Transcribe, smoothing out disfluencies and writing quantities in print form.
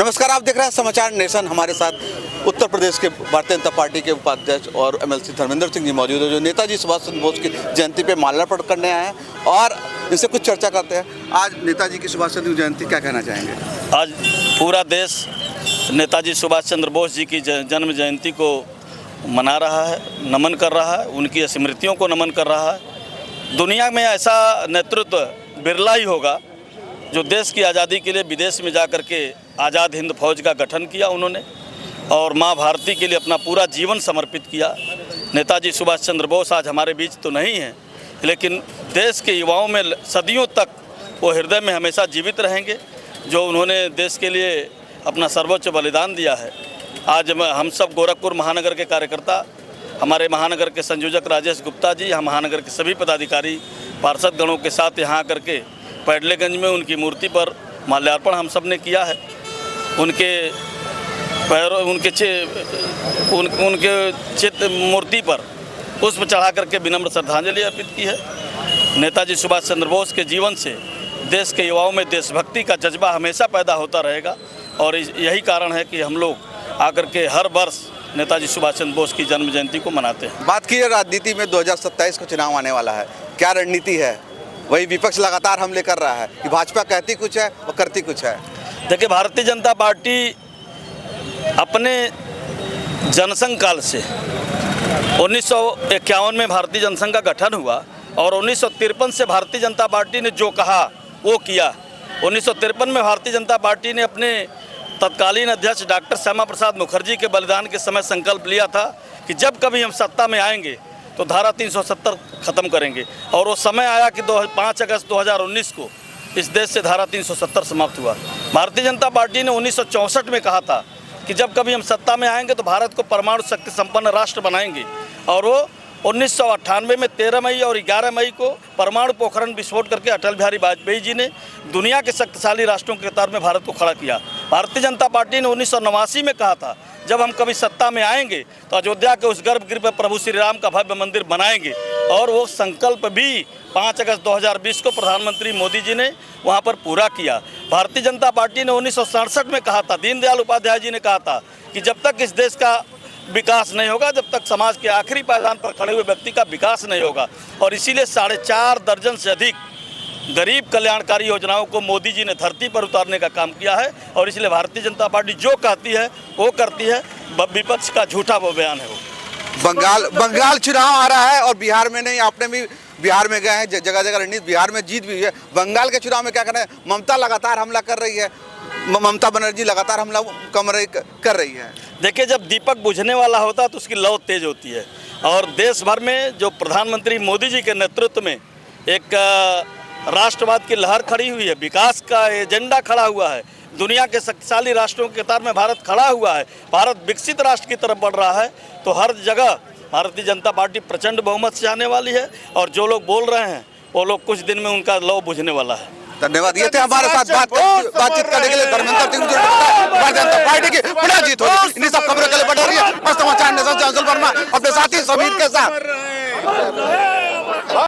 नमस्कार, आप देख रहे हैं समाचार नेशन। हमारे साथ उत्तर प्रदेश के भारतीय जनता पार्टी के उपाध्यक्ष और एमएलसी धर्मेंद्र सिंह जी मौजूद है, जो नेताजी सुभाष चंद्र बोस की जयंती पे माल्यार्पण करने आए हैं और इनसे कुछ चर्चा करते हैं। आज नेताजी की सुभाष चंद्र जयंती, क्या कहना चाहेंगे? आज पूरा देश नेताजी सुभाष चंद्र बोस जी की जन्म जयंती को मना रहा है, नमन कर रहा है, उनकी स्मृतियों को नमन कर रहा है। दुनिया में ऐसा नेतृत्व बिरला ही होगा जो देश की आज़ादी के लिए विदेश में जा कर के आज़ाद हिंद फौज का गठन किया उन्होंने और माँ भारती के लिए अपना पूरा जीवन समर्पित किया। नेताजी सुभाष चंद्र बोस आज हमारे बीच तो नहीं हैं, लेकिन देश के युवाओं में सदियों तक वो हृदय में हमेशा जीवित रहेंगे, जो उन्होंने देश के लिए अपना सर्वोच्च बलिदान दिया है। आज हम सब गोरखपुर महानगर के कार्यकर्ता, हमारे महानगर के संयोजक राजेश गुप्ता जी, हम महानगर के सभी पदाधिकारी पार्षद गणों के साथ यहाँ करके पैडलेगंज में उनकी मूर्ति पर माल्यार्पण हम सब ने किया है। उनके पैरों उनके चित्र मूर्ति पर पुष्प चढ़ा करके विनम्र श्रद्धांजलि अर्पित की है। नेताजी सुभाष चंद्र बोस के जीवन से देश के युवाओं में देशभक्ति का जज्बा हमेशा पैदा होता रहेगा और यही कारण है कि हम लोग आकर के हर वर्ष नेताजी सुभाष चंद्र बोस की जन्म जयंती को मनाते हैं। बात की राजनीति में 2027 का चुनाव आने वाला है, क्या रणनीति है? वही विपक्ष लगातार हमले कर रहा है कि भाजपा कहती कुछ है और करती कुछ है। देखिए, भारतीय जनता पार्टी अपने जनसंघ काल से 1951 में भारतीय जनसंघ का गठन हुआ और 1953 से भारतीय जनता पार्टी ने जो कहा वो किया। 1953 में भारतीय जनता पार्टी ने अपने तत्कालीन अध्यक्ष डॉक्टर श्यामा प्रसाद मुखर्जी के बलिदान के समय संकल्प लिया था कि जब कभी हम सत्ता में आएंगे तो धारा 370 ख़त्म करेंगे, और वो समय आया कि 5 अगस्त 2019 को इस देश से धारा 370 समाप्त हुआ। भारतीय जनता पार्टी ने 1964 में कहा था कि जब कभी हम सत्ता में आएंगे तो भारत को परमाणु शक्ति संपन्न राष्ट्र बनाएंगे, और वो 1998 में 13 मई और 11 मई को परमाणु पोखरण विस्फोट करके अटल बिहारी वाजपेयी जी ने दुनिया के शक्तिशाली राष्ट्रों के कतार में भारत को खड़ा किया। भारतीय जनता पार्टी ने 1989 में कहा था जब हम कभी सत्ता में आएंगे तो अयोध्या के उस गर्भगृह पर प्रभु श्री राम का भव्य मंदिर बनाएंगे, और वो संकल्प भी 5 अगस्त 2020 को प्रधानमंत्री मोदी जी ने वहाँ पर पूरा किया। भारतीय जनता पार्टी ने 1967 में कहा था, दीनदयाल उपाध्याय जी ने कहा था कि जब तक इस देश का विकास नहीं होगा, जब तक समाज के आखिरी पायदान पर खड़े हुए व्यक्ति का विकास नहीं होगा, और इसीलिए 4.5 दर्जन से अधिक गरीब कल्याणकारी योजनाओं को मोदी जी ने धरती पर उतारने का काम किया है। और इसलिए भारतीय जनता पार्टी जो कहती है वो करती है, विपक्ष का झूठा वो बयान है वो। बंगाल चुनाव आ रहा है और बिहार में नहीं, आपने भी बिहार में गए हैं, जगह जगह रणनीति, बिहार में जीत भी हुई है। बंगाल के चुनाव में क्या करना है? ममता लगातार हमला कर रही है, ममता बनर्जी लगातार हमला कर रही है। देखिए, जब दीपक बुझने वाला होता है तो उसकी लौ तेज होती है, और देश भर में जो प्रधानमंत्री मोदी जी के नेतृत्व में एक राष्ट्रवाद की लहर खड़ी हुई है, विकास का एजेंडा खड़ा हुआ है, दुनिया के शक्तिशाली राष्ट्रों के कतार में भारत खड़ा हुआ है, भारत विकसित राष्ट्र की तरफ बढ़ रहा है, तो हर जगह भारतीय जनता पार्टी प्रचंड बहुमत से आने वाली है। और जो लोग बोल रहे हैं वो लोग कुछ दिन में उनका लौ बुझने वाला है। धन्यवाद। ये थे हमारे साथ बातचीत करने के लिए धर्मेंद्र सिंह जी। भारतीय जनता पार्टी की बड़ा जीत होगी, इन्हीं सब खबरों के लिए बना रही है समाचार नेशन। वर्मा अपने साथी समीर के साथ।